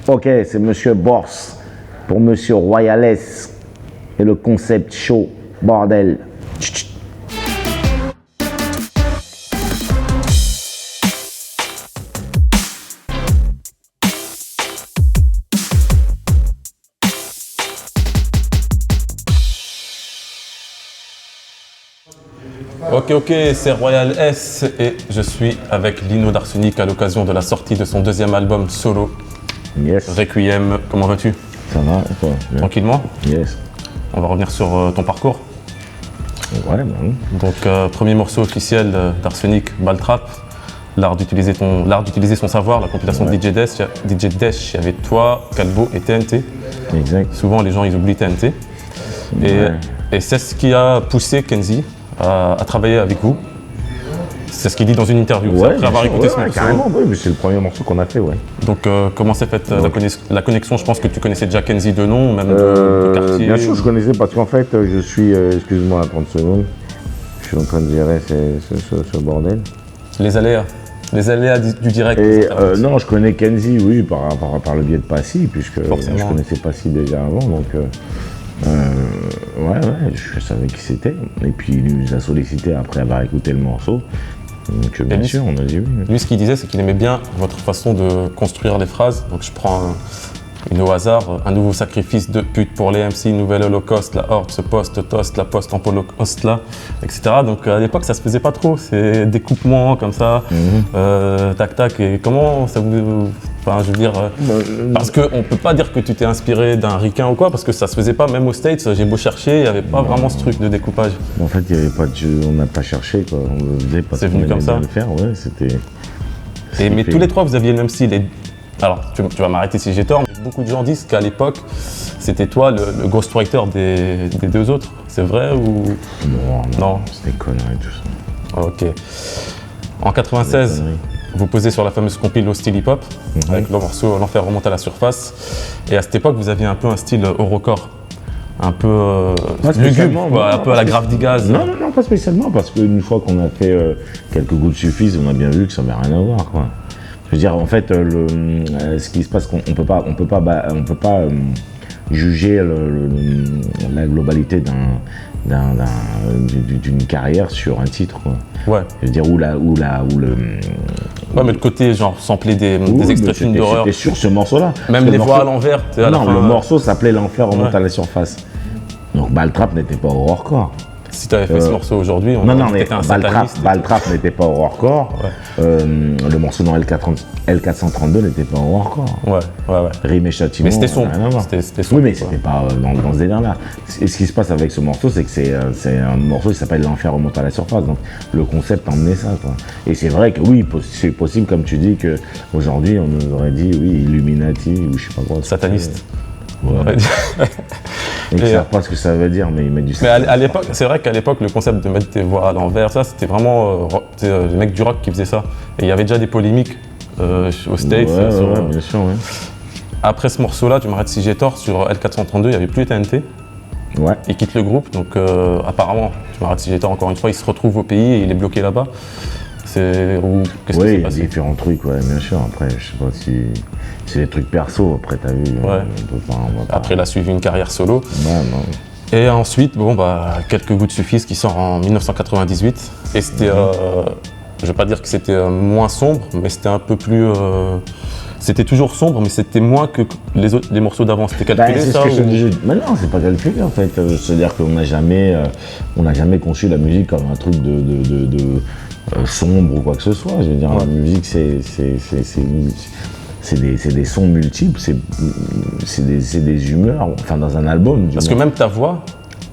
Ok, c'est Monsieur Boss pour Monsieur Royales et le concept show, bordel. Ok, c'est Royal S et je suis avec Lino d'Arsenic à l'occasion de la sortie de son deuxième album solo, Yes. Requiem. Comment vas-tu? Ça va, et toi? Bien. Tranquillement? Yes. On va revenir sur ton parcours. Ouais, bah oui. Donc, premier morceau officiel d'Arsenic, Baltrap, l'art d'utiliser son savoir, la compilation Ouais. de DJ Desh, il y avait toi, Calbo et TNT. Exact. Souvent, les gens, ils oublient TNT. Ouais. Et c'est ce qui a poussé Kenzie à travailler avec vous. C'est ce qu'il dit dans une interview, Ouais, après avoir écouté ce morceau. carrément, oui, mais c'est le premier morceau qu'on a fait, ouais. Donc, comment s'est faite la connexion? Je pense que tu connaissais déjà Kenzie de nom, même de quartier. Bien sûr, je connaissais parce qu'en fait, je suis, excuse-moi, 30 secondes, je suis en train de gérer ce bordel. Les aléas du direct. Et non, je connais Kenzie, oui, par le biais de Passy, puisque Forcément. je connaissais Passy déjà avant, donc ouais, je savais qui c'était. Et puis il nous a sollicité après avoir écouté le morceau. Donc bien sûr, on a dit oui. Lui, ce qu'il disait, c'est qu'il aimait bien votre façon de construire les phrases. Donc, je prends une au hasard. Un nouveau sacrifice de pute pour les MC, nouvel holocauste, la horde se poste, toast, la poste en holocauste là, etc. Donc, à l'époque, ça se faisait pas trop. C'est découpement comme ça, tac. Et comment ça vous. Enfin, je veux dire. Parce qu'on peut pas dire que tu t'es inspiré d'un ricain ou quoi, parce que ça se faisait pas, même aux States. J'ai beau chercher, il n'y avait pas vraiment ce truc de découpage. En fait, il y avait pas de jeu, on n'a pas cherché, quoi. On le faisait parce C'est qu'on venu aimait comme ça. bien le faire, ouais, c'était. Mais tous les trois, vous aviez le même style. Alors, tu vas m'arrêter si j'ai tort, mais beaucoup de gens disent qu'à l'époque, c'était toi le ghostwriter des deux autres. C'est vrai ou. Non. C'était conneries, tout ça. Ok. En 96, vous posez sur la fameuse compile au style hip-hop, avec le morceau L'enfer remonte à la surface. Et à cette époque, vous aviez un peu un style horrorcore. Un peu lugubre, quoi, un peu à la Grave Digaz. Non, pas spécialement, parce qu'une fois qu'on a fait quelques gouttes suffisent, on a bien vu que ça n'avait rien à voir, quoi. Je veux dire, en fait, ce qui se passe, on peut pas juger la globalité d'une carrière sur un titre, quoi. Ouais. Je veux dire, Ouais, mais le côté genre sampler des extraits de films d'horreur. C'était sur ce morceau-là. Même les voix à l'envers. Non, le morceau s'appelait L'enfer remonte à la surface. Donc Baltrap n'était pas horrorcore. Si tu avais fait ce morceau aujourd'hui, on non, aurait mais été un sataniste. Baltrap n'était pas horrorcore. Ouais. Le morceau dans L432 n'était pas horrorcore. Ouais. Rime et châtiment. Mais c'était sombre. Rien à voir. C'était sombre. Oui, mais c'était pas dans ce délire-là. Et ce qui se passe avec ce morceau, c'est que c'est un morceau qui s'appelle L'enfer remonte à la surface. Donc le concept emmenait ça, quoi. Et c'est vrai que oui, c'est possible, comme tu dis, qu'aujourd'hui on nous aurait dit, oui, Illuminati ou je sais pas quoi. Sataniste. Ouais. Et qu'ils savent pas ce que ça veut dire, mais ils mettent du Mais à l'époque, c'est vrai qu'à l'époque, le concept de mettre tes voix à l'envers, ça, c'était vraiment les mecs du rock qui faisaient ça. Et il y avait déjà des polémiques aux States. Ouais, bien sûr, ouais. Après ce morceau-là, tu m'arrêtes si j'ai tort, sur L432, il n'y avait plus TNT. Ouais. Il quitte le groupe, donc apparemment, tu m'arrêtes si j'ai tort, encore une fois, il se retrouve au pays et il est bloqué là-bas. Qu'est-ce qui s'est Oui, il y a passé? différents trucs, ouais, bien sûr. Après, je sais pas si c'est des trucs perso, après, t'as vu. Ouais. On va pas. Après, il a suivi une carrière solo. Non. Et ensuite, quelques gouttes suffisent qui sort en 1998. Et c'était, je ne vais pas dire que c'était moins sombre, mais c'était un peu plus. C'était toujours sombre, mais c'était moins que les morceaux d'avant. C'était calculé, c'est ça ce que je disais. Mais non, c'est pas calculé en fait. C'est-à-dire qu'on n'a jamais conçu la musique comme un truc de sombre ou quoi que ce soit. Je veux dire, la musique, c'est des sons multiples, c'est des humeurs, enfin dans un album. Parce que même ta voix,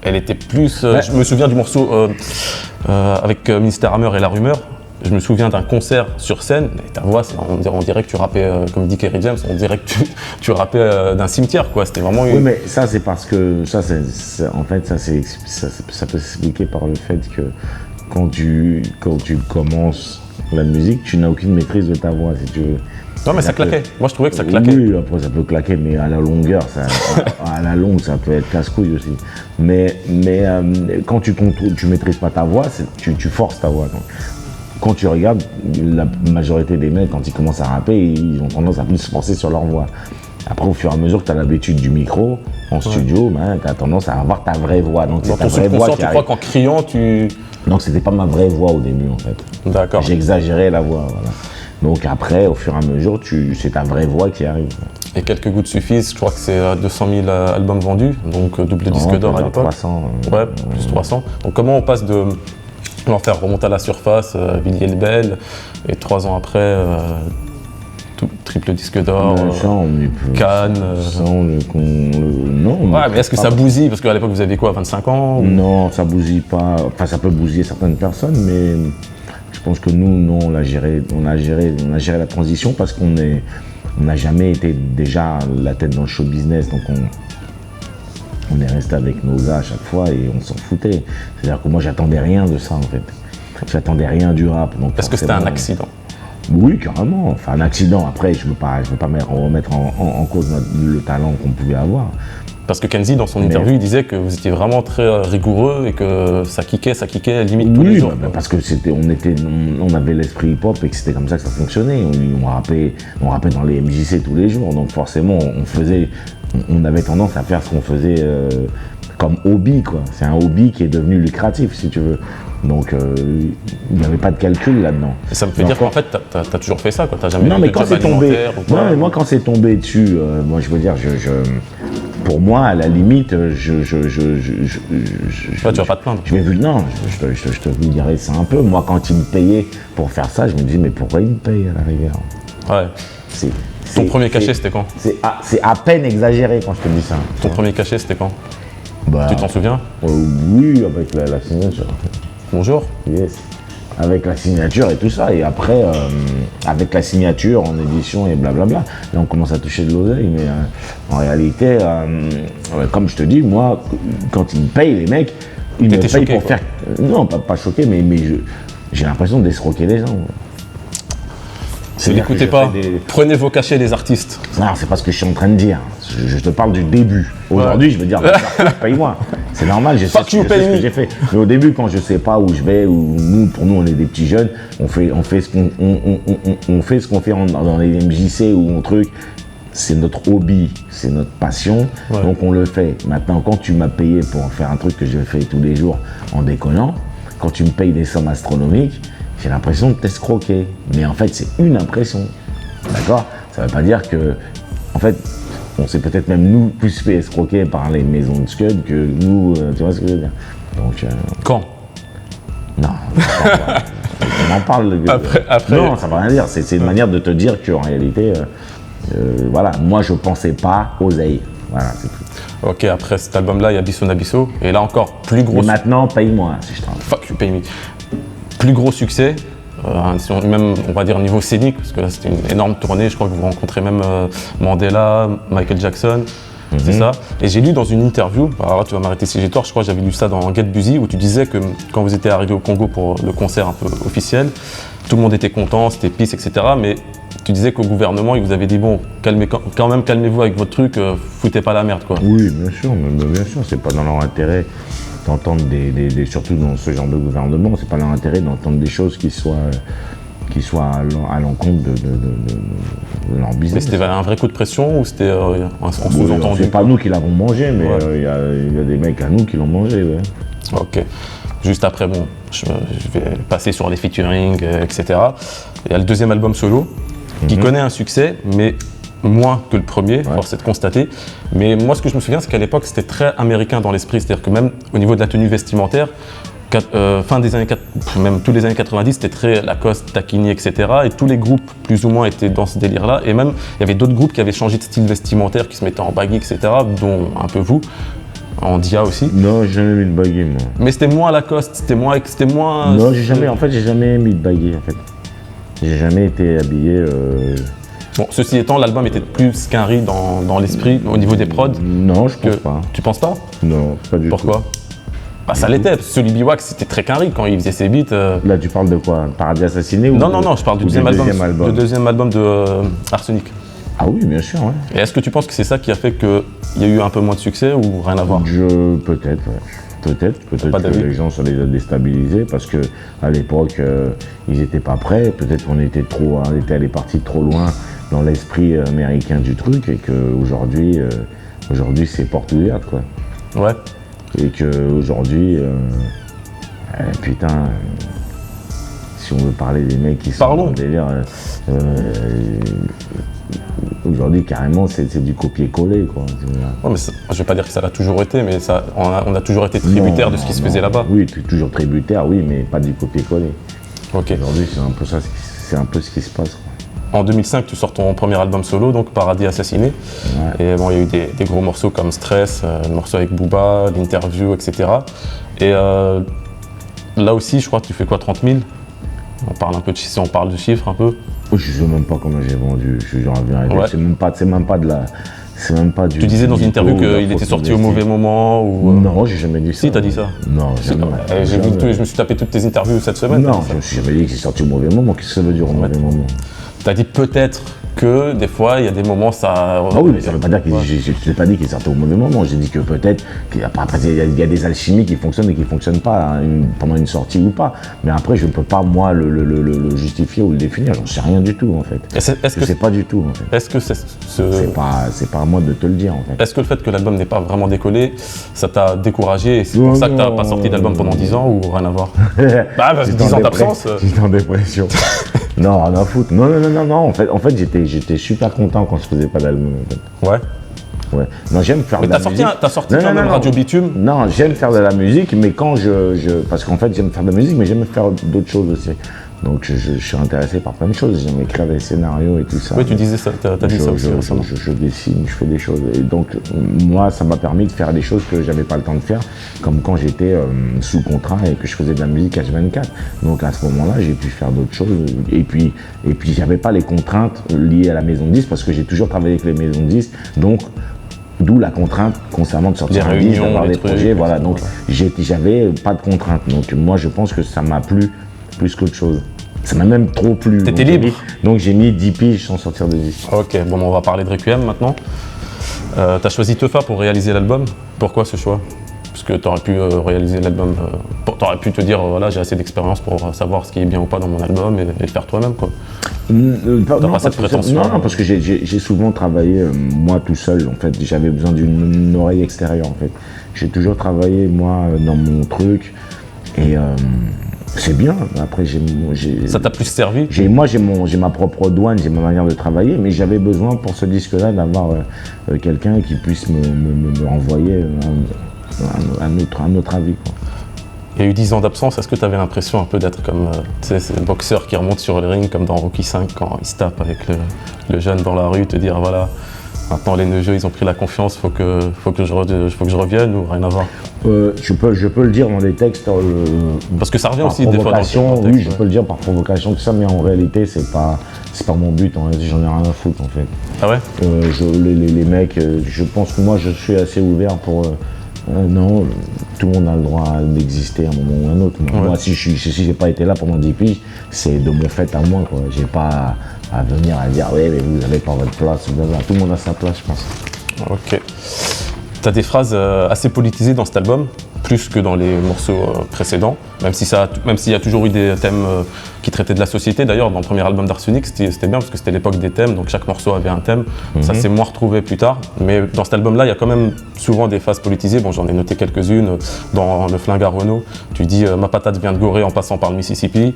elle était plus. Je me souviens du morceau avec Ministère Hammer et La Rumeur. Je me souviens d'un concert sur scène, et ta voix, on dirait que tu rappais, comme dit Kerry James, on dirait que tu rappais d'un cimetière, quoi. C'était vraiment. Oui, mais ça, c'est parce que ça peut s'expliquer par le fait que quand tu commences la musique, tu n'as aucune maîtrise de ta voix, si tu veux. Non, mais ça claquait. Moi, je trouvais que ça claquait. Oui, après, ça peut claquer, mais à la longueur, à la longue, ça peut être casse-couille aussi. Mais quand tu maîtrises pas ta voix, tu forces ta voix. Donc. Quand tu regardes, la majorité des mecs, quand ils commencent à rapper, ils ont tendance à plus se forcer sur leur voix. Après, au fur et à mesure que tu as l'habitude du micro en studio, tu as tendance à avoir ta vraie voix. Donc, Dans c'est ta ton vraie voix subconscient, qui tu arrive. crois qu'en criant, tu... Donc, c'était pas ma vraie voix au début, en fait. D'accord. J'exagérais la voix, voilà. Donc, après, au fur et à mesure, c'est ta vraie voix qui arrive. Et quelques gouttes suffisent, je crois que c'est 200 000 albums vendus, donc double disque d'or à l'époque. 300. Ouais, plus 300. Donc comment on passe de l'enfer remonte à la surface, Villiers-le-Bel, et 3 ans après, triple disque d'or, Ça, on est plus. Cannes. Ça, non. Ouais, mais est-ce que ça bousille? Parce qu'à l'époque, vous aviez quoi, 25 ans ou... Non, ça bousille pas. Enfin, ça peut bousiller certaines personnes, mais je pense que nous, non, on a géré la transition parce qu'on n'a jamais été déjà la tête dans le show business, donc on est resté avec nos gars à chaque fois et on s'en foutait. C'est-à-dire que moi, j'attendais rien de ça, en fait. J'attendais rien du rap. Est-ce que c'était un accident? Oui, carrément. Enfin, un accident. Après, je veux pas me remettre en cause le talent qu'on pouvait avoir. Parce que Kenzie, dans son interview, il disait que vous étiez vraiment très rigoureux et que ça kickait limite tous les jours. Oui, parce que on avait l'esprit hip-hop et que c'était comme ça que ça fonctionnait. On rappait dans les MJC tous les jours. Donc forcément, on avait tendance à faire ce qu'on faisait comme hobby, quoi. C'est un hobby qui est devenu lucratif, si tu veux. Donc, il n'y avait pas de calcul là-dedans. Et ça me fait dire qu'en fait, t'as toujours fait ça, quoi. T'as jamais non, eu mais de quand job c'est tombé, alimentaire ou quoi. non, mais moi, quand c'est tombé dessus, moi, je veux dire, pour moi, à la limite, Toi, tu vas pas te plaindre. Non, je te vulgarise ça un peu. Moi, quand ils me payaient pour faire ça, je me disais, mais pourquoi ils me payent à la rigueur? Ouais. Ton premier cachet, c'était quand? C'est à peine exagéré quand je te dis ça. Ton premier cachet, c'était quand? Bah, Tu t'en souviens? Oui, avec la signature. Bonjour. Yes. Avec la signature et tout ça. Et après, avec la signature en édition et blablabla, là on commence à toucher de l'oseille. Mais en réalité, comme je te dis, moi, quand ils me payent, les mecs, ils me payent choqué, pour quoi. faire. Non, pas choqué, mais j'ai l'impression d'escroquer les gens. Ne l'écoutez pas. Prenez vos cachets, les artistes. Non, c'est pas ce que je suis en train de dire. Je te parle du début. Aujourd'hui, je veux dire, paye-moi. C'est normal, je sais ce que j'ai fait. Mais au début, quand je sais pas où je vais, pour nous, on est des petits jeunes, on fait ce qu'on fait dans les MJC ou en truc. C'est notre hobby, c'est notre passion, donc on le fait. Maintenant, quand tu m'as payé pour faire un truc que je fais tous les jours en déconnant, quand tu me payes des sommes astronomiques, j'ai l'impression de t'escroquer. Mais en fait, c'est une impression. D'accord? Ça ne veut pas dire que, en fait, on s'est peut-être même nous plus fait escroquer par les maisons de scud que nous, tu vois ce que je veux dire? Donc, quand? Non, on en parle. Après. Non, ça ne veut rien dire. C'est une manière de te dire qu'en réalité, voilà, moi je pensais pas oseille. Voilà, c'est tout. Ok, après cet album-là, il y a Bisso Nabisso. Et là encore, plus gros. Et maintenant, paye-moi si je travaille. Fuck you, pay me. Plus gros succès, même on va dire niveau scénique, parce que là c'était une énorme tournée, je crois que vous rencontrez même Mandela, Michael Jackson, c'est ça. Et j'ai lu dans une interview, alors là tu vas m'arrêter si j'ai tort, je crois que j'avais lu ça dans Get Busy, où tu disais que quand vous étiez arrivé au Congo pour le concert un peu officiel, tout le monde était content, c'était peace, etc. Mais tu disais qu'au gouvernement, il vous avait dit bon, calmez-vous avec votre truc, foutez pas la merde, quoi. Oui, bien sûr, c'est pas dans leur intérêt d'entendre surtout dans ce genre de gouvernement, c'est pas leur intérêt d'entendre des choses qui soient à l'encontre de leur Mais business. c'était un vrai coup de pression ou c'était un sous-entendu? C'est pas nous qui l'avons mangé, mais il y a des mecs à nous qui l'ont mangé. Ouais. Ok. Juste après, bon, je vais passer sur les featuring, etc. Il y a le deuxième album solo qui connaît un succès, mais moins que le premier, force est de constater. Mais moi, ce que je me souviens, c'est qu'à l'époque, c'était très américain dans l'esprit. C'est-à-dire que même au niveau de la tenue vestimentaire, fin des années, même tous les années 90, c'était très Lacoste, Taquini, etc. Et tous les groupes, plus ou moins, étaient dans ce délire-là. Et même, il y avait d'autres groupes qui avaient changé de style vestimentaire, qui se mettaient en baggy, etc., dont un peu vous, en Dia aussi. Non, j'ai jamais mis de baggy, moi. Mais c'était moins Lacoste, c'était moins... Non, j'ai jamais mis de baggy, en fait. J'ai jamais été habillé... Bon, ceci étant, l'album était plus qu'un riz dans l'esprit, au niveau des prods. Non, je pense pas. Tu penses pas? Non, pas du tout. Pourquoi? Bah ça l'était, parce que celui Biwax c'était très qu'un riz quand il faisait ses beats. Là tu parles de quoi? Paradis Assassiné ou Non, je parle du deuxième album de Arsenic. Ah oui, bien sûr, ouais. Et est-ce que tu penses que c'est ça qui a fait qu'il y a eu un peu moins de succès ou rien à voir? Peut-être, ouais. Peut-être que les gens ça les a déstabilisés parce que à l'époque ils n'étaient pas prêts, peut-être qu'on était allé parti trop loin dans l'esprit américain du truc et qu'aujourd'hui, aujourd'hui c'est porte ouverte, quoi. Ouais. Et qu'aujourd'hui, putain, si on veut parler des mecs qui sont Parlons. dans le délire, aujourd'hui carrément c'est du copier-coller, quoi. Ouais, mais je vais pas dire que ça l'a toujours été, mais on a toujours été tributaire de ce qui se faisait là-bas. Oui, toujours tributaire, oui, mais pas du copier-coller. Ok. Aujourd'hui, c'est un peu ça, c'est un peu ce qui se passe, quoi. En 2005, tu sors ton premier album solo, donc Paradis Assassiné. Ouais. Et bon, il y a eu des gros morceaux comme Stress, le morceau avec Booba, l'interview, etc. Et là aussi, je crois que tu fais quoi, 30 000? On parle un peu si on parle de chiffres un peu. Je sais même pas comment j'ai vendu, j'en reviens. Ouais. C'est même pas de la. C'est même pas du. Tu disais dans une interview qu'il était sorti au mauvais moment ou. Non, j'ai jamais dit ça. Si, t'as dit ça. Non, jamais. J'ai vu je me suis tapé toutes tes interviews cette semaine. Non, je me suis jamais dit que c'est sorti au mauvais moment. Qu'est-ce que ça veut dire au mauvais moment? T'as dit peut-être que des fois, il y a des moments, ça. Ah oui, mais ça veut pas dire que je n'ai pas dit qu'il sortait au mauvais moment. J'ai dit que peut-être après il y a des alchimies qui fonctionnent et qui ne fonctionnent pas pendant une sortie ou pas. Mais après, je ne peux pas moi le justifier ou le définir. J'en sais rien du tout en fait. Je sais pas du tout en fait. Est-ce que c'est pas à moi de te le dire en fait. Est-ce que le fait que l'album n'ait pas vraiment décollé, ça t'a découragé et c'est pour ça que t'as pas sorti d'album pendant 10 ans ou rien à voir? Bah, parce que 10 ans d'absence. J'étais en dépression. Non, rien à foutre. Non. En fait, j'étais super content quand je faisais pas d'album. En fait. Ouais. Ouais. Non, j'aime faire de la musique. T'as sorti quand même Radio Bitume? Non, j'aime faire de la musique, mais quand parce qu'en fait, j'aime faire de la musique, mais j'aime faire d'autres choses aussi. Donc, je suis intéressé par plein de choses. J'aime écrire des scénarios et tout ça. Oui, tu disais ça, t'as dit ça aussi récemment. Je dessine, je fais des choses. Et donc, moi, ça m'a permis de faire des choses que j'avais pas le temps de faire, comme quand j'étais sous contrat et que je faisais de la musique H24. Donc, à ce moment-là, j'ai pu faire d'autres choses. Et puis, j'avais pas les contraintes liées à la maison de disques, parce que j'ai toujours travaillé avec les maisons de disques. Donc, d'où la contrainte concernant de sortir un disque, d'avoir des projets. Voilà, donc j'avais pas de contraintes. Donc, moi, je pense que ça m'a plu plus qu'autre chose. Ça m'a même trop plu. T'étais libre. Donc j'ai mis 10 piges sans sortir de disque. Ok, bon, on va parler de Requiem maintenant. T'as choisi Teufa pour réaliser l'album. Pourquoi ce choix? Parce que t'aurais pu réaliser l'album, t'aurais pu te dire, voilà, j'ai assez d'expérience pour savoir ce qui est bien ou pas dans mon album et le faire toi-même, quoi. T'as pas cette prétention? Non, parce que j'ai souvent travaillé moi tout seul. En fait, j'avais besoin d'une oreille extérieure. En fait, j'ai toujours travaillé moi dans mon truc et c'est bien. Après, ça t'a plus servi? Moi, j'ai ma propre douane, j'ai ma manière de travailler, mais j'avais besoin pour ce disque-là d'avoir quelqu'un qui puisse me renvoyer un autre avis, quoi. Il y a eu 10 ans d'absence, est-ce que tu avais l'impression un peu d'être comme ces boxeurs qui remontent sur le ring comme dans Rocky V quand ils se tapent avec le jeune dans la rue, te dire voilà, maintenant les Neugeux ils ont pris la confiance, faut que je revienne ou rien à voir? Je peux le dire dans des textes. Parce que ça revient aussi des fois dans le texte. Oui, je peux le dire par provocation, tout ça, mais en réalité c'est pas mon but. En réalité, j'en ai rien à foutre en fait. Ah ouais? Les mecs, je pense que moi je suis assez ouvert pour. Non, tout le monde a le droit d'exister à un moment ou à un autre. Ouais. Moi, si j'ai pas été là pendant 10 piges, c'est de mon fait à moi, quoi. J'ai pas à venir à dire ouais, mais vous n'avez pas votre place. Tout le monde a sa place, je pense. Ok. Tu as des phrases assez politisées dans cet album, plus que dans les morceaux précédents, même s'il y a toujours eu des thèmes qui traitaient de la société. D'ailleurs, dans le premier album d'Arsenic, c'était bien parce que c'était l'époque des thèmes, donc chaque morceau avait un thème. Ça s'est moins retrouvé plus tard, mais dans cet album-là, il y a quand même souvent des phases politisées. Bon, j'en ai noté quelques-unes. Dans Le Flingue à Renault, tu dis « Ma patate vient de Gorée en passant par le Mississippi ».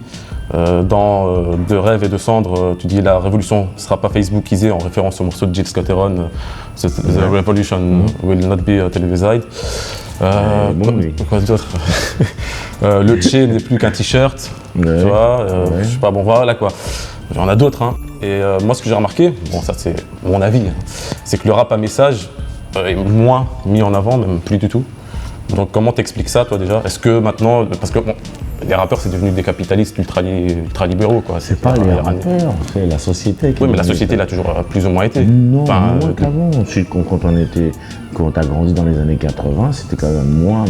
Dans De rêve et de cendres, tu dis « La révolution ne sera pas facebookisée » en référence au morceau de Jill Scott-Heron, « The revolution will not be televised ». Quoi d'autre? Le Tché n'est plus qu'un t-shirt, tu vois, je sais pas, bon voilà quoi. Il y en a d'autres, hein. Et moi ce que j'ai remarqué, bon ça c'est mon avis, hein, c'est que le rap à message est moins mis en avant, même plus du tout. Donc comment t'expliques ça toi déjà? Est-ce que maintenant, parce que bon, les rappeurs c'est devenu des capitalistes ultra-libéraux quoi. C'est pas les rappeurs, c'est la société. Oui mais la société l'a toujours plus ou moins été. Non, moins qu'avant. Ensuite quand t'as grandi dans les années 80, c'était quand même moins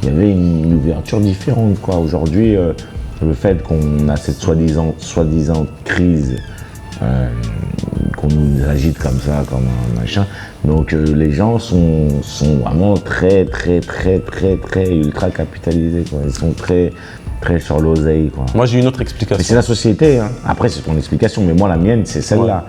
il y avait une ouverture différente, quoi. Aujourd'hui, le fait qu'on a cette soi-disant crise, qu'on nous agite comme ça, comme un machin, donc les gens sont vraiment très ultra capitalisés, quoi. Ils sont très très sur l'oseille, quoi. Moi, j'ai une autre Mais explication. c'est la société, hein. Après, c'est ton explication, mais moi, la mienne, c'est celle-là.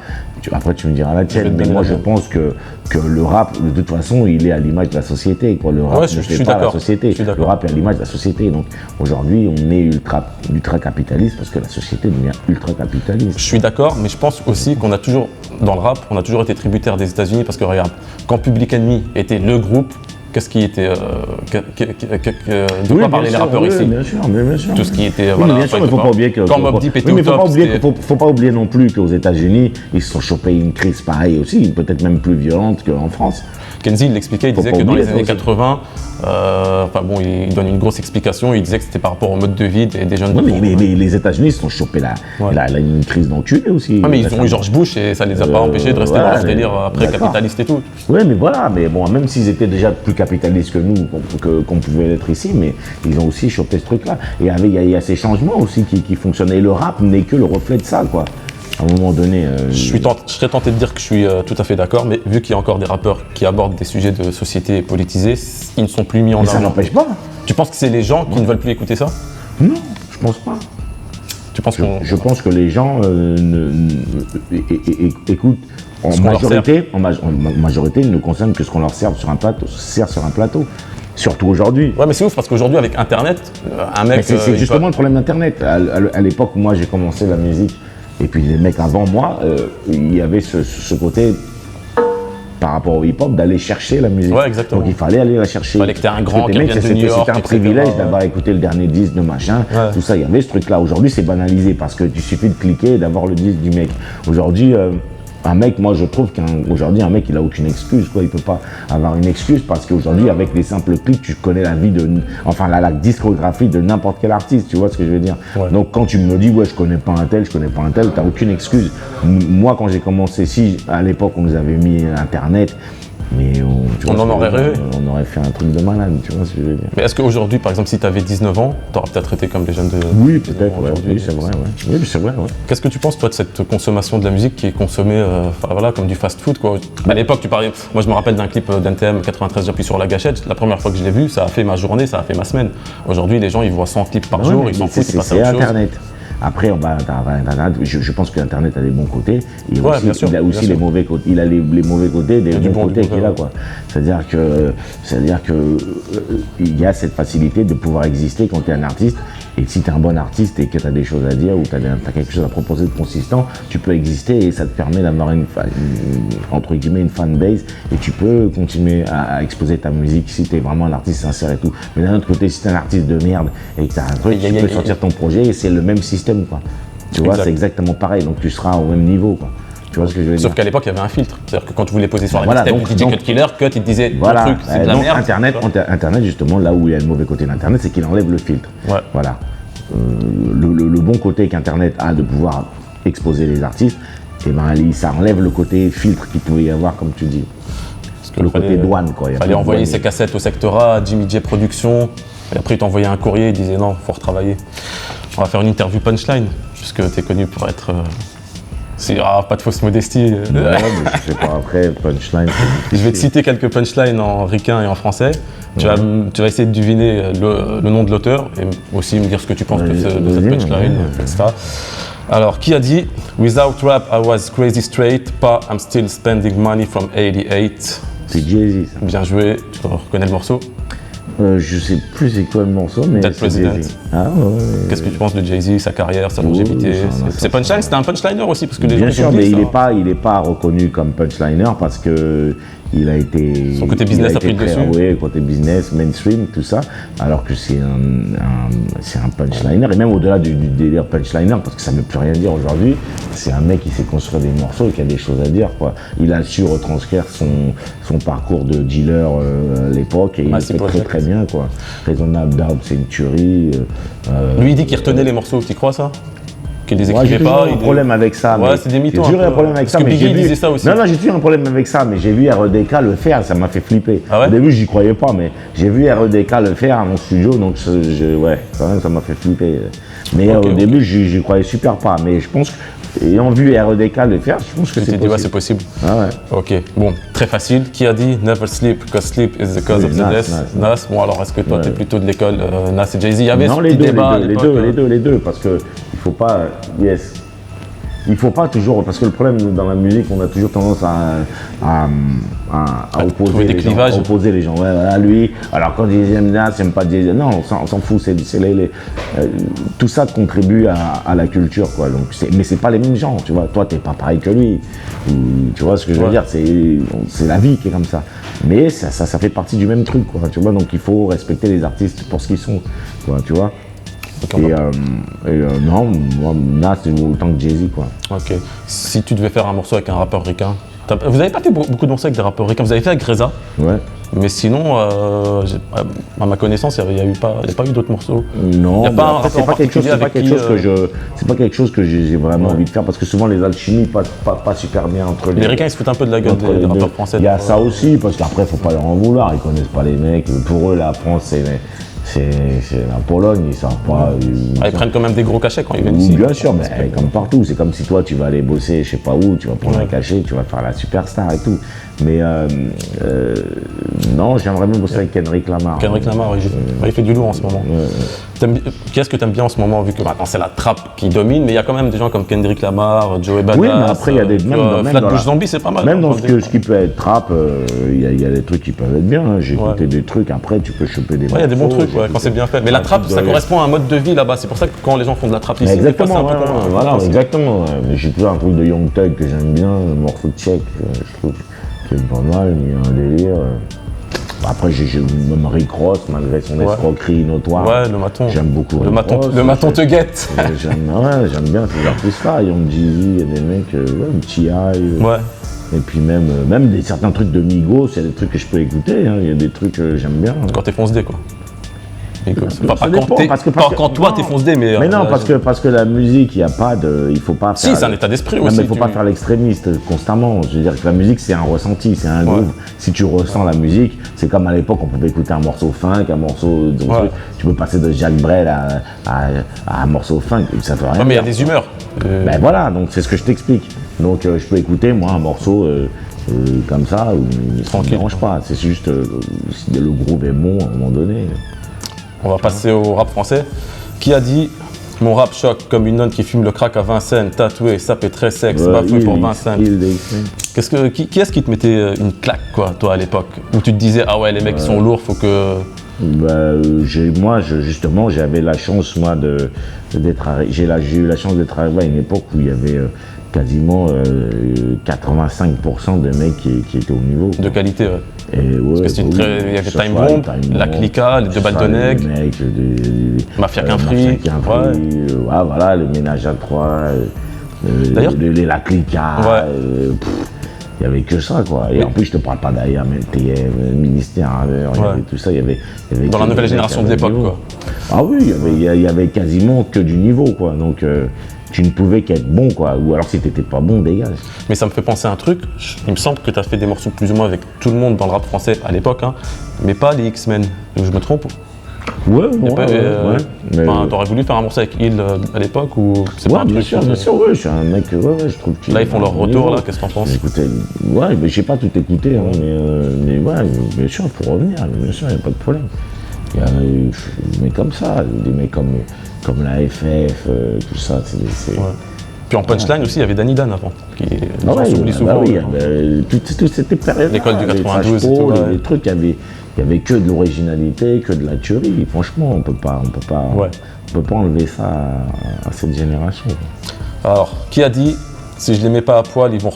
Après, tu me diras la tienne, mais moi, je pense que le rap, de toute façon, il est à l'image de la société, quoi. Le rap Ouais, ne je fait suis pas la d'accord. société. Je suis Le d'accord. rap est à l'image de la société. Donc, aujourd'hui, on est ultra capitaliste parce que la société devient ultra capitaliste. Je suis d'accord, mais je pense aussi qu'on a toujours, dans le rap, on a toujours été tributaire des États-Unis parce que regarde, quand Public Enemy était le groupe, qu'est-ce qui était. De quoi parlaient les rappeurs ici? Bien sûr, mais bien sûr. Tout ce qui était. Oui, Voilà, mais bien sûr, mais il ne faut pas oublier que. Quand Mobb Deep était mais au top, faut pas oublier non plus qu'aux États-Unis, ils se sont chopés une crise pareille aussi, peut-être même plus violente qu'en France. Kenzie, il l'expliquait, il Faut disait pas que dans oublier les ça années aussi. 80, enfin bon, il donne une grosse explication, il disait que c'était par rapport au mode de vie des jeunes de Oui, groupe. mais les États-Unis se sont chopés une crise d'enculé aussi. Ah, mais ils ont eu George Bush et ça les a pas empêchés de rester dans leur délire après d'accord. capitaliste et tout. Oui, mais voilà, mais bon, même s'ils étaient déjà plus capitalistes que nous, qu'on pouvait l'être ici, mais ils ont aussi chopé ce truc-là. Et il y a ces changements aussi qui fonctionnaient. Et le rap n'est que le reflet de ça, quoi. À un moment donné. Je serais tenté de dire que je suis tout à fait d'accord, mais vu qu'il y a encore des rappeurs qui abordent des sujets de société politisés, ils ne sont plus mis en Mais ça avant. n'empêche pas. Tu penses que c'est les gens qui ne veulent plus écouter ça? Non, je pense pas. Tu penses qu'on. Je pense que les gens écoutent en Ce qu'on leur majorité, ils ne consomment que ce qu'on leur sert sur un plateau. Surtout aujourd'hui. Ouais, mais c'est ouf parce qu'aujourd'hui, avec Internet, un mec. Mais c'est justement le problème d'Internet. À l'époque où moi j'ai commencé la musique, et puis les mecs avant moi, il y avait ce côté par rapport au hip-hop d'aller chercher la musique. Ouais, exactement. Donc il fallait aller la chercher. Il fallait que t'aies un grand qui Mecs, vienne de New York, c'était un etc., privilège ouais. d'avoir écouté le dernier disque de machin, Ouais. tout ça. Il y avait ce truc-là. Aujourd'hui, c'est banalisé parce que tu suffit de cliquer et d'avoir le disque du mec. Aujourd'hui, un mec, moi je trouve qu'aujourd'hui un mec il a aucune excuse, quoi. Il peut pas avoir une excuse parce qu'aujourd'hui avec les simples clics tu connais la vie la discographie de n'importe quel artiste, tu vois ce que je veux dire. Ouais. Donc quand tu me dis ouais je connais pas un tel, t'as aucune excuse. Moi quand j'ai commencé, si à l'époque on nous avait mis internet, mais tu vois On ce en que aurait je veux dire, rêvé. on aurait fait un truc de malade, tu vois ce que je veux dire. Mais est-ce qu'aujourd'hui, par exemple, si tu avais 19 ans, tu aurais peut-être été comme les jeunes de. Oui peut-être, ouais. aujourd'hui. Oui c'est vrai, ouais. Oui c'est vrai, ouais. Qu'est-ce que tu penses, toi, de cette consommation de la musique qui est consommée voilà, comme du fast-food, quoi? À l'époque, tu parlais. Moi, je me rappelle d'un clip d'NTM 93, j'appuie sur la gâchette. La première fois que je l'ai vu, ça a fait ma journée, ça a fait ma semaine. Aujourd'hui, les gens, ils voient 100 clips par Ouais, jour, mais ils s'en foutent, ils passent à c'est autre chose. Internet. Après, je pense que Internet a des bons côtés. Et Ouais, aussi, bien sûr, il a aussi bien les sûr. mauvais côtés. Il a les mauvais côtés des du bons bon, du côtés mauvais, qu'il a, ouais. quoi. C'est-à-dire que il y a cette facilité de pouvoir exister quand tu es un artiste. Et si tu es un bon artiste et que tu as des choses à dire ou tu as quelque chose à proposer de consistant, tu peux exister et ça te permet d'avoir entre guillemets une fanbase et tu peux continuer à exposer ta musique si tu es vraiment un artiste sincère et tout. Mais d'un autre côté, si tu es un artiste de merde et que tu as un truc, tu peux sortir ton projet et c'est le même système, quoi. Tu vois, Exact. c'est exactement pareil, donc tu seras au même niveau, quoi. Tu vois ce que je veux dire? Sauf qu'à l'époque, il y avait un filtre. C'est-à-dire que quand tu voulais poser sur la Voilà, mixtape du DJ donc- Cut Killer, Cut, il te disait Voilà, le truc, c'est de la donc merde. Internet, justement, là où il y a le mauvais côté d'Internet, c'est qu'il enlève le filtre. Ouais. Voilà. Le bon côté qu'Internet a de pouvoir exposer les artistes, et ben, ça enlève le côté filtre qu'il pouvait y avoir, comme tu dis. Parce que Le côté douane, quoi. Il y a fallait pas de envoyer douane. ses cassettes au secteur A, Jimmy J Productions, et après il t'envoyait un courrier, il disait non, faut retravailler. On va faire une interview punchline, puisque tu es connu pour être. Pas de fausse modestie. Ouais, mais je sais pas, après, punchline. Je vais te citer quelques punchlines en ricain et en français. Tu vas essayer de deviner le nom de l'auteur et aussi me dire ce que tu penses de cette Vas-y, punchline, ouais. etc. Alors, qui a dit « Without rap, I was crazy straight, pas I'm still spending money from 88 ». C'est Jay-Z, ça. Bien joué, tu reconnais le morceau. Je sais plus c'est quoi le morceau, mais. Dead c'est President. Jay-Z. Ah ouais. Qu'est-ce que tu penses de Jay-Z, sa carrière, sa Oh, longévité ça, C'est punchline, c'était un punchliner aussi, parce que les Bien gens sûr, oublient mais ça. il est pas reconnu comme punchliner parce que il a été. Son côté business il a pris le dessus. Oui, côté business, mainstream, tout ça. Alors que c'est un punchliner et même au-delà du délire punchliner parce que ça ne veut plus rien dire aujourd'hui. C'est un mec qui sait construire des morceaux et qui a des choses à dire, quoi. Il a su retranscrire son parcours de dealer à l'époque et il le Massive fait très Project. très bien, quoi. Raisonnable Doubt, c'est une tuerie. Lui, il dit qu'il retenait les morceaux, tu crois ça? Qu'il les Moi, j'ai écrivait toujours pas eu un il- problème avec ça. Ouais, mais c'est des mythos J'ai toujours eu un un peu. problème avec Parce ça. que mais Biggie, j'ai il vu... disait ça aussi. Non, j'ai toujours eu un problème avec ça, mais j'ai vu REDK le faire, ça m'a fait flipper. Ah ouais? Au début, j'y croyais pas, mais j'ai vu REDK le faire à mon studio, donc ouais, quand même, ça m'a fait flipper. Mais Ok, au ok. début, j'y croyais super pas. Mais je pense que ayant vu REDK le faire, je pense que Tu t'es dit, ouais, c'est possible. Ah ouais. Ok, bon, très facile. Qui a dit Never sleep, because sleep is the cause of the death? Nas. Bon, alors est-ce que toi, tu es plutôt de l'école Nas et Jay-Z? Il y avait ce petit débat. Les deux, parce que il faut pas. Yes. Il faut pas toujours, parce que le problème dans la musique, on a toujours tendance à opposer, opposer les gens. Ouais, voilà, lui, alors quand ils aiment Nas, j'aime pas Jay-Z. Non, on s'en fout, tout ça contribue à la culture, quoi. Donc, mais c'est pas les mêmes gens, tu vois. Toi, t'es pas pareil que lui. Tu vois ce que je veux dire, c'est la vie qui est comme ça. Mais ça fait partie du même truc, quoi, tu vois. Donc il faut respecter les artistes pour ce qu'ils sont, quoi, tu vois. Non, moi, Nas, c'est autant que Jay-Z, quoi. Ok. Si tu devais faire un morceau avec un rappeur ricain, vous n'avez pas fait beaucoup de morceaux avec des rappeurs ricains, vous avez fait avec Reza. Ouais. Mais sinon, à ma connaissance, il n'y a pas eu d'autres morceaux. Non, c'est pas quelque chose que j'ai vraiment envie de faire, parce que souvent les alchimies passent pas super bien entre les ricains. Ils se foutent un peu de la gueule des rappeurs français. Il y a ça aussi, parce qu'après, faut pas leur en vouloir, ils connaissent pas les mecs. Pour eux, la France, c'est la Pologne, ils savent pas. Ils prennent quand même des gros cachets quand ils viennent ici. Bien sûr, mais comme partout. C'est comme si toi, tu vas aller bosser, je sais pas où, tu vas prendre un cachet, tu vas faire la superstar et tout. Mais non, j'aimerais bien bosser avec Kendrick Lamar. Kendrick Lamar, il fait du lourd en ce moment. Qu'est-ce que tu aimes bien en ce moment, vu que maintenant c'est la trappe qui domine, mais il y a quand même des gens comme Kendrick Lamar, Joey Badass. Oui, mais après, il y a des. Flatbush Zombie, c'est pas mal. Même dans ce qui peut être trap, il y a des trucs qui peuvent être bien. J'ai écouté des trucs, après, tu peux choper des. Ouais, il y a des bons trucs quand c'est bien fait. Mais la trappe, ça correspond à un mode de vie là-bas. C'est pour ça que quand les gens font de la trappe ici, exactement. Voilà, exactement. Mais j'ai toujours un truc de Young Thug que j'aime bien, un morceau de Check, je trouve. C'est pas mal, il y a un délire. Après, j'ai même Rick Ross, malgré son escroquerie notoire. Ouais, le maton. J'aime beaucoup Rick Ross. Le maton te guette. J'aime bien ces artistes-là. Young Jeezy, il y a des mecs, T.I. Ouais. Et puis même certains trucs de Migos, il y a des trucs que je peux écouter. Il y a des trucs que j'aime bien. Quand t'es fonce D, quoi. Quand toi t'es fonce D, mais non, parce que la musique, il faut pas faire. Si, c'est un état d'esprit aussi. Mais il faut pas faire l'extrémiste constamment. Je veux dire que la musique, c'est un ressenti, c'est un groove. Si tu ressens la musique, c'est comme à l'époque, on pouvait écouter un morceau funk, un morceau. Tu peux passer de Jacques Brel à un morceau funk, ça fait rien. Mais il y a des humeurs. Ben voilà, donc c'est ce que je t'explique. Donc je peux écouter moi un morceau. Comme ça, ça ne me dérange pas. C'est juste le groove est bon à un moment donné. On va passer au rap français. Qui a dit mon rap choque comme une nonne qui fume le crack à Vincennes, tatoué, sapé très sexe, bafoué pour Vincennes. Qui est-ce qui te mettait une claque, quoi, toi, à l'époque? Où tu te disais, ah ouais, les mecs sont lourds, faut que. Justement, j'avais la chance, j'ai eu la chance d'être arrivé à une époque où il y avait quasiment 85% de mecs qui étaient au niveau. De qualité, ouais. Et parce que il y avait Time Bomb, La Clica, les deux balles de nègre, Mafia qu'un fric, voilà, le ménage à trois, La Clica. Il n'y avait que ça, quoi. Et en plus, je te parle pas d'AIM, LTM, ministère, il y avait tout ça. Il y avait dans la nouvelle génération de l'époque, quoi. Ah oui, il y avait quasiment que du niveau, quoi. Donc, tu ne pouvais qu'être bon, quoi. Ou alors, si tu n'étais pas bon, dégage. Mais ça me fait penser à un truc. Il me semble que tu as fait des morceaux plus ou moins avec tout le monde dans le rap français à l'époque, hein, mais pas les X-Men. Je me trompe? Ouais. T'aurais voulu faire un morceau avec Il à l'époque ou c'est pas un truc? Bien sûr, ouais, je suis un mec, je trouve que. Là, ils font leur retour, là, qu'est-ce que t'en penses? Écoutez, mais j'ai pas tout écouté, hein, mais bien sûr, pour revenir, bien sûr, il n'y a pas de problème. Mais comme ça, des mecs comme la FF, tout ça, c'est. Puis en punchline aussi, il y avait Danny Dan avant, qui s'oublie souvent. Toute cette période. L'école du 92 et tout. Les trucs, il y avait que de l'originalité, que de la tuerie. Franchement, on peut pas enlever ça à cette génération. Alors, qui a dit si je les mets pas à poil, ils vont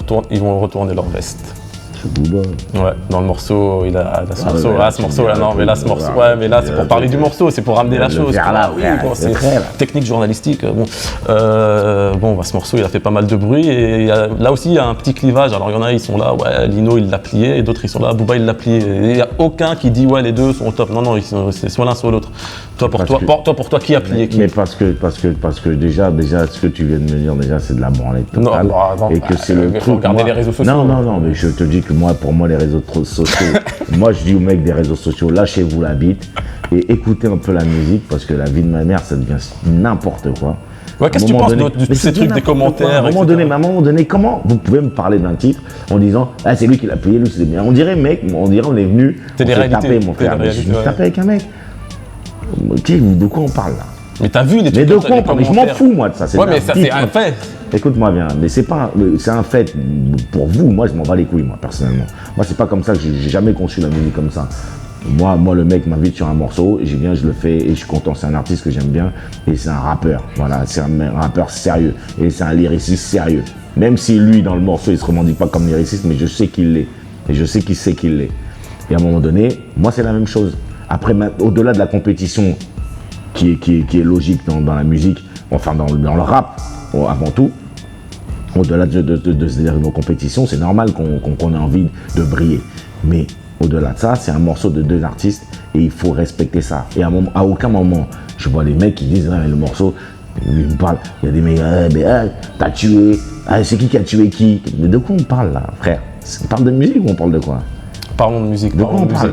retourner leur veste? C'est Booba. Ouais, dans le morceau, il a ce morceau. Ouais, mais là, c'est pour parler du morceau, c'est pour ramener la chose. C'est technique journalistique. Ce morceau, il a fait pas mal de bruit et là aussi, il y a un petit clivage. Alors, il y en a, ils sont là, ouais, Lino, il l'a plié, et d'autres, ils sont là, Booba, il l'a plié. Il n'y a aucun qui dit, ouais, les deux sont au top. Non, c'est soit l'un, soit l'autre. Pour toi, qui a plié qui? Mais parce que déjà, ce que tu viens de me dire, déjà, c'est de la branlette totale. Et que c'est le truc. Regarder les réseaux sociaux. Non, mais je te dis que pour moi, les réseaux sociaux, moi, je dis aux mecs des réseaux sociaux, lâchez-vous la bite et écoutez un peu la musique parce que la vie de ma mère, ça devient n'importe quoi. Ouais, qu'est-ce que tu penses de tous ces trucs, des commentaires, à un moment donné, comment vous pouvez me parler d'un titre en disant ah c'est lui qui l'a payé, lui c'est bien. On dirait mec, on est venu, c'est des réalités, taper mon frère, je suis tapé avec un mec. De quoi on parle là? Mais t'as vu les trucs? Mais de quoi on parle? Je m'en fous moi de ça. Ouais, mais ça c'est un fait. Écoute-moi bien, mais c'est un fait pour vous. Moi je m'en bats les couilles moi personnellement. Moi c'est pas comme ça que j'ai jamais conçu la musique comme ça. Moi, le mec m'invite sur un morceau, j'y viens, je le fais et je suis content. C'est un artiste que j'aime bien et c'est un rappeur. Voilà, c'est un rappeur sérieux et c'est un lyriciste sérieux. Même si lui, dans le morceau, il se revendique pas comme lyriciste, mais je sais qu'il l'est et je sais qu'il sait qu'il l'est. Et à un moment donné, moi, c'est la même chose. Après, au-delà de la compétition qui est logique dans la musique, enfin dans le rap avant tout, au-delà de nos compétitions, c'est normal qu'on ait envie de briller. Mais au-delà de ça, c'est un morceau de deux artistes et il faut respecter ça. Et à aucun moment, je vois les mecs qui disent ah, le morceau, ils me parlent, il y a des mecs, t'as tué, c'est qui a tué qui? Mais de quoi on parle là, frère? On parle de musique ou on parle de quoi? Parlons de musique. De quoi on parle?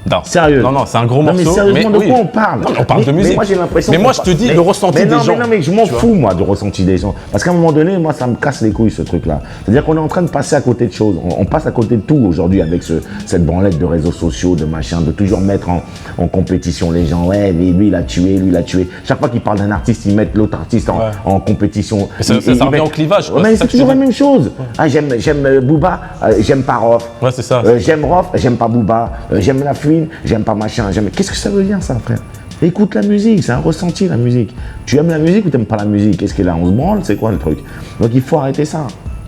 Non. Sérieux? Non, c'est un gros morceau. Mais sérieusement, de quoi on parle? Non, on parle de musique. Mais moi, j'ai l'impression. Mais moi, je te dis le ressenti des gens. Mais je m'en fous, moi, du ressenti des gens. Parce qu'à un moment donné, moi, ça me casse les couilles, ce truc-là. C'est-à-dire qu'on est en train de passer à côté de choses. On passe à côté de tout aujourd'hui avec cette branlette de réseaux sociaux, de machin, de toujours mettre en compétition les gens. Ouais, mais lui, il a tué, lui, il a tué. Chaque fois qu'ils parlent d'un artiste, ils mettent l'autre artiste en compétition. Ça revient au clivage. Mais c'est toujours la même chose. Ah, j'aime Booba, j'aime pas Rof. Ouais, c'est ça. J'aime Rof, j'aime pas Booba. J'aime La Fouine, j'aime pas machin. Qu'est-ce que ça veut dire ça, frère? Écoute la musique, c'est un ressenti la musique. Tu aimes la musique ou tu n'aimes pas la musique? Qu'est-ce que là, on se branle? C'est quoi le truc? Donc il faut arrêter ça.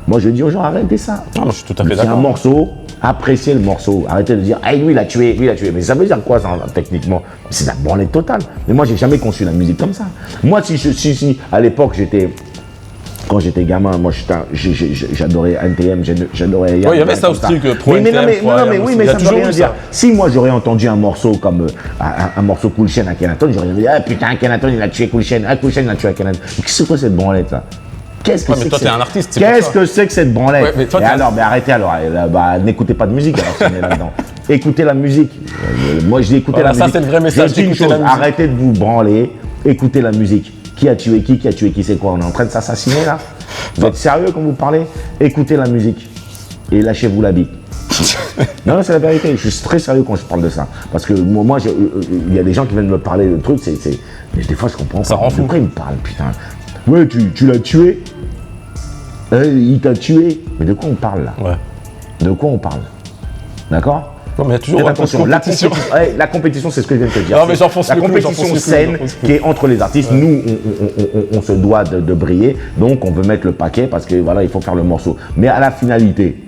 Moi je dis aux gens, arrêtez ça. Non, je suis tout à fait d'accord. C'est un morceau, appréciez le morceau. Arrêtez de dire, ah lui il a tué, lui il a tué. Mais ça veut dire quoi ça, techniquement? C'est la branlette totale. Mais moi j'ai jamais conçu la musique comme ça. Moi si à l'époque quand j'étais gamin, moi j'adorais NTM, j'adorais. Oui, il y avait ça aussi que pro NTM. Mais ça ne veut rien dire. Si moi j'aurais entendu un morceau comme un morceau Cool Chain à Akhenaton, j'aurais dit ah putain Akhenaton il a tué Cool Chain, Cool Chain il a tué Akhenaton. Mais qu'est-ce que c'est quoi cette branlette là? Qu'est-ce que c'est? Mais toi t'es un artiste. Qu'est-ce que c'est que cette branlette? Ouais, mais arrêtez alors, n'écoutez pas de musique alors si on est là-dedans. Écoutez la musique. Moi je dis écoutez la musique. Ça c'est le vrai message. Arrêtez de vous branler, écoutez la musique. Qui a tué qui, c'est quoi? On est en train de s'assassiner là? Vous êtes sérieux quand vous parlez? Écoutez la musique et lâchez-vous la bite. Non, c'est la vérité, je suis très sérieux quand je parle de ça. Parce que moi, il y a des gens qui viennent me parler de trucs, mais des fois je comprends pas. Ça rend fou. Pourquoi ils me parlent, putain? Ouais, tu l'as tué? Il t'a tué? Mais de quoi on parle là? Ouais. De quoi on parle? D'accord? Non, mais il y a toujours attention, la compétition, c'est ce que je viens de te dire. Non, mais la compétition saine qui est entre les artistes. Ouais. Nous, on se doit de briller, donc on veut mettre le paquet parce que voilà, il faut faire le morceau. Mais à la finalité,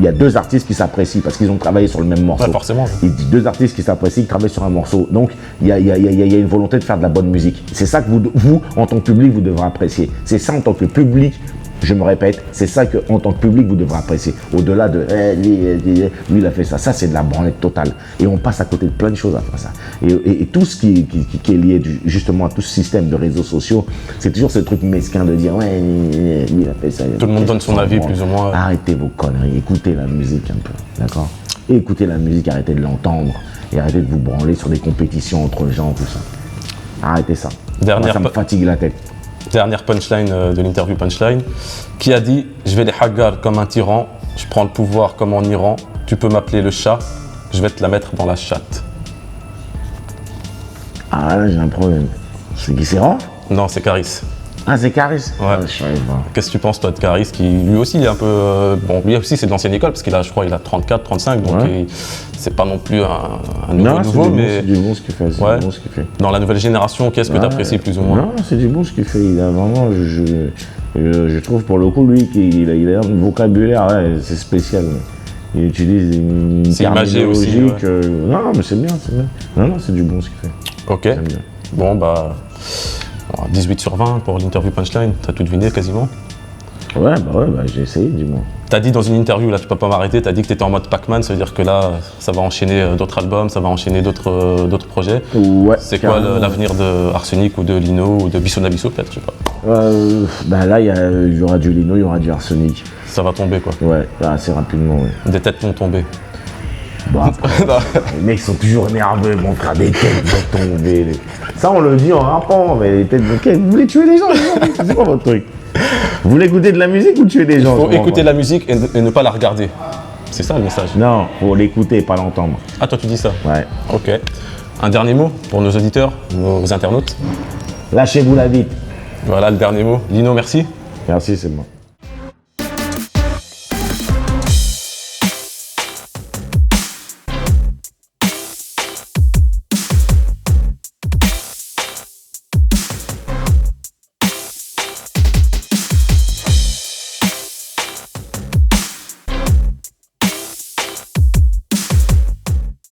il y a deux artistes qui s'apprécient parce qu'ils ont travaillé sur le même morceau. Ouais, forcément. Il dit deux artistes qui s'apprécient, qui travaillent sur un morceau. Donc, il y a une volonté de faire de la bonne musique. C'est ça que vous, en tant que public, vous devrez apprécier. C'est ça en tant que public. Je me répète, c'est ça qu'en tant que public, vous devrez apprécier. Au-delà de lui, il a fait ça. Ça, c'est de la branlette totale. Et on passe à côté de plein de choses après ça. Et tout ce qui est lié justement à tout ce système de réseaux sociaux, c'est toujours ce truc mesquin de dire ouais, lui, il a fait ça. Tout le monde donne son avis, plus ou moins. Arrêtez vos conneries. Écoutez la musique un peu. D'accord? Écoutez la musique, arrêtez de l'entendre. Et arrêtez de vous branler sur des compétitions entre gens, tout ça. Arrêtez ça. Moi, ça me fatigue la tête. Dernière punchline de l'interview punchline, qui a dit « Je vais les hagar comme un tyran, je prends le pouvoir comme en Iran, tu peux m'appeler le chat, je vais te la mettre dans la chatte. » Ah là, j'ai un problème. C'est qui, c'est Rof? Non, c'est Caris. Ah, c'est Caris? Ouais. Ah, je savais pas. Qu'est-ce que tu penses, toi, de Caris, qui lui aussi est un peu... bon, lui aussi, c'est de l'ancienne école, parce qu'il a, je crois, il a 34, 35, donc ouais. C'est pas non plus un nouveau, mais... c'est du bon ce qu'il fait, ouais. Du bon ce qu'il fait. Dans la nouvelle génération, qu'est-ce que tu apprécies plus ou moins? Non, c'est du bon ce qu'il fait. Il a vraiment... Je trouve, pour le coup, lui, qu'il a un vocabulaire, ouais, c'est spécial. Il utilise une terminologie que... Non, mais c'est bien, c'est bien. Non, c'est du bon ce qu'il fait. Ok. Bon, bah... 18 sur 20 pour l'interview punchline, t'as tout deviné quasiment? Ouais, j'ai essayé du moins. T'as dit dans une interview, là tu peux pas m'arrêter, t'as dit que t'étais en mode Pac-Man, ça veut dire que là ça va enchaîner d'autres albums, ça va enchaîner d'autres projets. Ouais. C'est quoi l'avenir de Arsenic ou de Lino ou de Bisson Abisso peut-être, je sais pas. Là il y aura du Lino, il y aura du Arsenic. Ça va tomber quoi? Ouais, assez rapidement, ouais. Des têtes vont tomber. bats. Les mecs sont toujours nerveux, mon frère, des têtes vont tomber. Ça, on le dit en rappant, mais les têtes vont tomber. Vous voulez tuer des gens, c'est quoi votre truc? Vous voulez écouter de la musique ou tuer des gens? Il faut écouter la musique et ne pas la regarder. C'est ça le message. Non, faut l'écouter, pas l'entendre. Ah, toi tu dis ça? Ouais. Ok. Un dernier mot pour nos auditeurs, nos internautes? Lâchez-vous la bite. Voilà le dernier mot. Lino, merci. Merci, c'est moi.